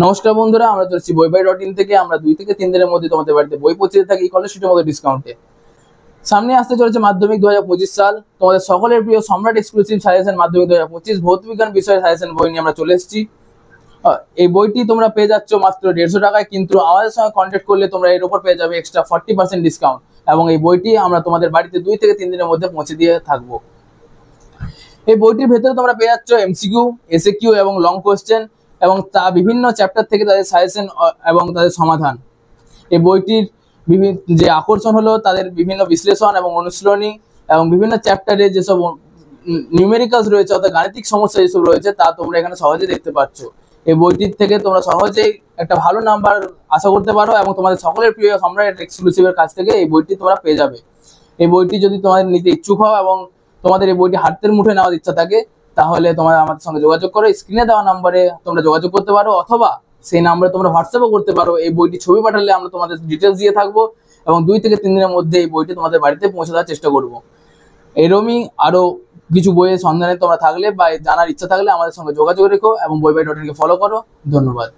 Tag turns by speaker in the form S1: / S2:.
S1: নমস্কার বন্ধুরা, আমরা চলছি বইবাই.in থেকে। আমরা 2 থেকে 3 দিনের মধ্যে তোমাদের বাড়িতে বই পৌঁছে থাকি স্কলারশিপের মধ্যে ডিসকাউন্টে। সামনে আসতে চলেছে মাধ্যমিক 2025 সাল। তোমাদের সকলের প্রিয় সম্রাট এক্সক্লুসিভ সাজেশন মাধ্যমিক 2025 ভৌতবিজ্ঞান বিষয়ের সাজেশন বই নিয়ে আমরা চলে এসেছি। এই বইটি তোমরা পেয়ে যাচ্ছ মাত্র 150 টাকায়, কিন্তু আমাদের সঙ্গে কন্ট্যাক্ট করলে তোমরা এর উপর পেয়ে যাবে এক্সট্রা 40% ডিসকাউন্ট, এবং এই বইটি আমরা তোমাদের বাড়িতে 2 থেকে 3 দিনের মধ্যে পৌঁছে দিয়ে থাকবো। এই বইটির ভেতরে তোমরা পেয়ে যাচ্ছ এমসিকিউ, এসএকিউ এবং লং কোশ্চেন, এবং তা বিভিন্ন চ্যাপ্টার থেকে তাদের সাজেশন এবং তাদের সমাধান। এই বইটির যে আকর্ষণ হলো তাদের বিভিন্ন বিশ্লেষণ এবং অনুশীলনী, এবং বিভিন্ন চ্যাপ্টারে যেসব নিউমেরিক্যালস রয়েছে অর্থাৎ গাণিতিক সমস্যা যেসব রয়েছে তা তোমরা এখানে সহজে দেখতে পাচ্ছ। এই বইটির থেকে তোমরা সহজেই একটা ভালো নাম্বার আশা করতে পারো, এবং তোমাদের সকলের প্রিয় সম্রাট এক্সক্লুসিভের কাছ থেকে এই বইটি তোমরা পেয়ে যাবে। এই বইটি যদি তোমাদের নিতে ইচ্ছুক হও এবং তোমাদের এই বইটি হাতের মুঠোয় নেওয়ার ইচ্ছা থাকে, তাহলে তোমরা আমাদের সঙ্গে যোগাযোগ করো। স্ক্রিনে দেওয়া নাম্বারে তোমরা যোগাযোগ করতে পারো, অথবা সেই নাম্বারে তোমরা হোয়াটসঅ্যাপও করতে পারো। এই বইটি ছবি পাঠালে আমরা তোমাদের ডিটেলস দিয়ে থাকবো, এবং 2 থেকে 3 দিনের মধ্যে এই বইটি তোমাদের বাড়িতে পৌঁছে দেওয়ার চেষ্টা করবো। এরকমই আরো কিছু বইয়ের সন্ধানে তোমরা থাকলে বা জানার ইচ্ছা থাকলে আমাদের সঙ্গে যোগাযোগ রেখো, এবং বইবাই.in কে ফলো করো। ধন্যবাদ।